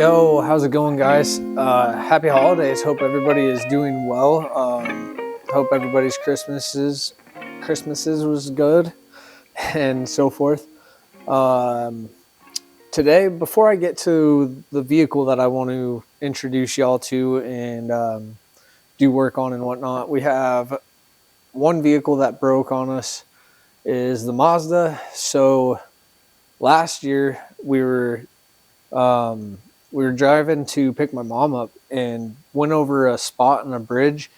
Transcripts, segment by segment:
Yo, how's it going, guys? Happy holidays. Hope everybody is doing well. Hope everybody's Christmases was good and so forth. Today, before I get to the vehicle that I want to introduce y'all to and do work on and whatnot, we have one vehicle that broke on us is the Mazda. So last year we were driving to pick my mom up and went over a spot on a bridge,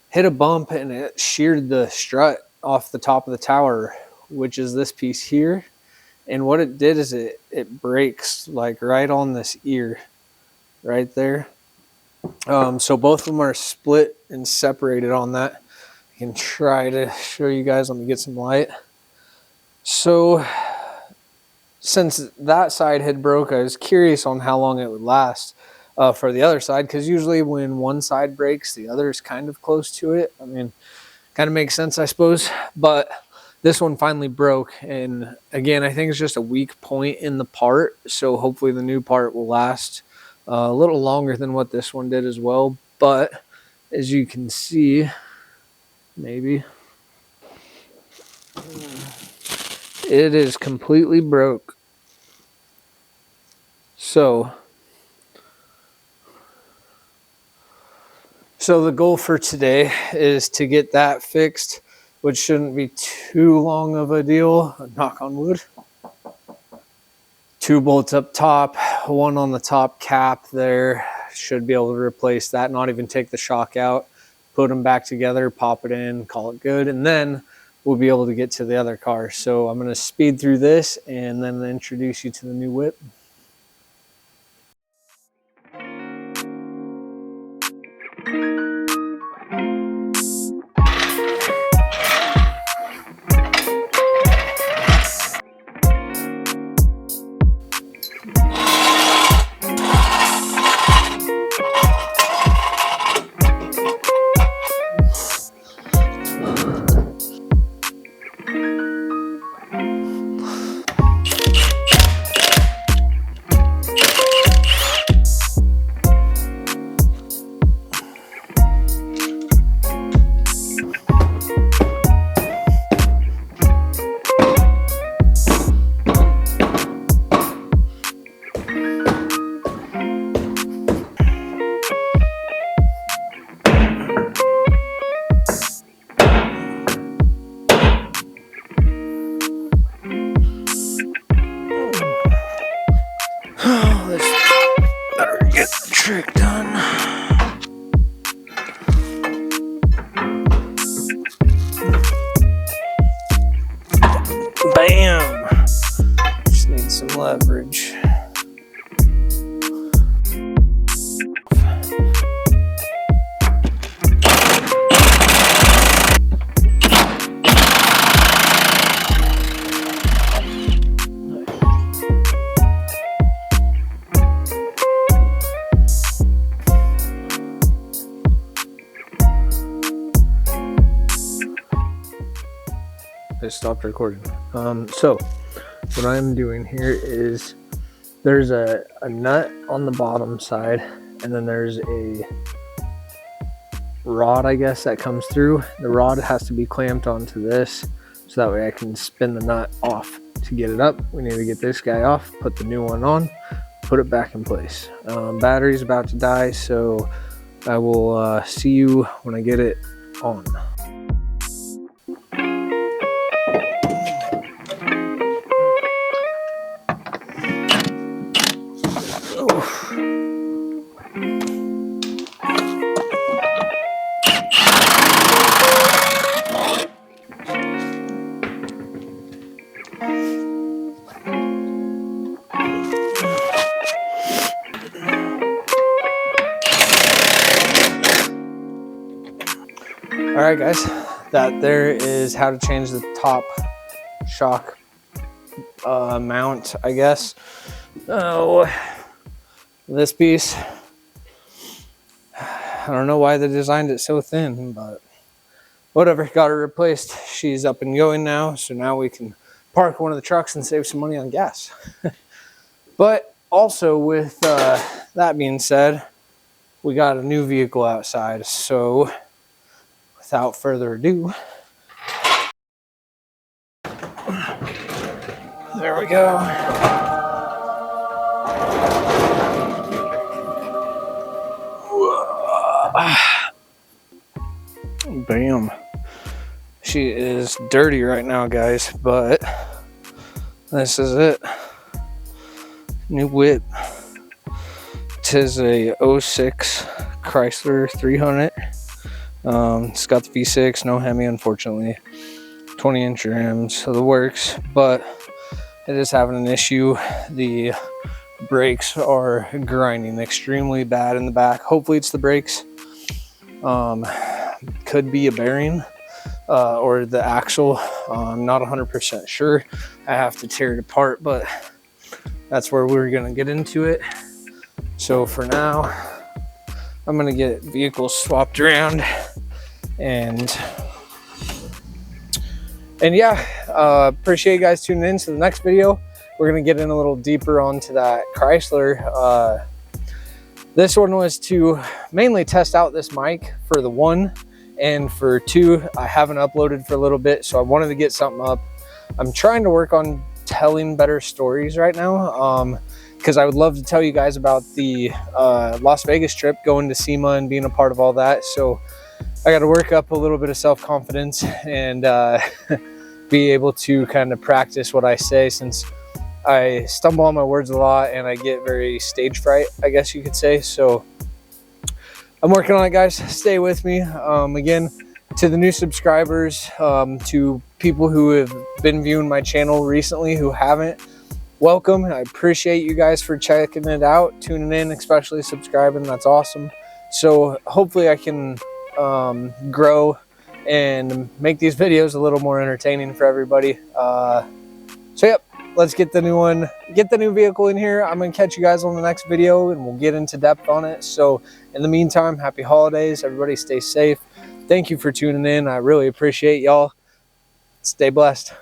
hit a bump, and it sheared the strut off the top of the tower, which is this piece here. And what it did is it breaks like right on this ear right there. So both of them are split and separated on that. I can try to show you guys. Let me get some light. So since that side had broke, I was curious on how long it would last for the other side, because usually when one side breaks, the other is kind of close to it. I mean, kind of makes sense, I suppose. But this one finally broke, and again, I think it's just a weak point in the part, so hopefully the new part will last a little longer than what this one did as well. But as you can see, maybe it is completely broke. So the goal for today is to get that fixed, which shouldn't be too long of a deal. Knock on wood. 2 bolts up top, 1 on the top cap there. Should be able to replace that, not even take the shock out. Put them back together, pop it in, call it good, and then we'll be able to get to the other car. So I'm going to speed through this and then introduce you to the new whip. Better get the trick done. Bam! Just need some leverage. I stopped recording. So what I'm doing here is there's a nut on the bottom side, and then there's a rod, I guess, that comes through. The rod has to be clamped onto this, so that way I can spin the nut off to get it up. We need to get this guy off, put the new one on, put it back in place. Battery's about to die, so I will see you when I get it on. Alright guys, that there is how to change the top shock mount, I guess. Oh, this piece, I don't know why they designed it so thin, but whatever, got her replaced. She's up and going now, so now we can park one of the trucks and save some money on gas. But also with that being said, we got a new vehicle outside. So without further ado, there we go. Bam. She is dirty right now, guys, but this is it. New whip. Tis a 06 Chrysler 300. It's got the V6, no Hemi, unfortunately. 20-inch rims, so the works, but it is having an issue. The brakes are grinding extremely bad in the back. Hopefully it's the brakes. Could be a bearing or the axle. I'm not 100% sure. I have to tear it apart, but that's where we're gonna get into it. So for now, I'm gonna get vehicles swapped around, and yeah, appreciate you guys tuning in to the next video. We're gonna get in a little deeper onto that Chrysler. This one was to mainly test out this mic for the one, and for two, I haven't uploaded for a little bit, so I wanted to get something up. I'm trying to work on telling better stories right now, because I would love to tell you guys about the Las Vegas trip, going to SEMA and being a part of all that. So I got to work up a little bit of self-confidence and be able to kind of practice what I say, since I stumble on my words a lot and I get very stage fright, I guess you could say. So I'm working on it, guys. Stay with me. Again, to the new subscribers, to people who have been viewing my channel recently who haven't, welcome. I appreciate you guys for checking it out, tuning in, especially subscribing. That's awesome. So hopefully I can grow and make these videos a little more entertaining for everybody. So yep, let's get the new one, get the new vehicle in here. I'm gonna catch you guys on the next video and we'll get into depth on it. So in the meantime, happy holidays. Everybody stay safe. Thank you for tuning in. I really appreciate y'all. Stay blessed.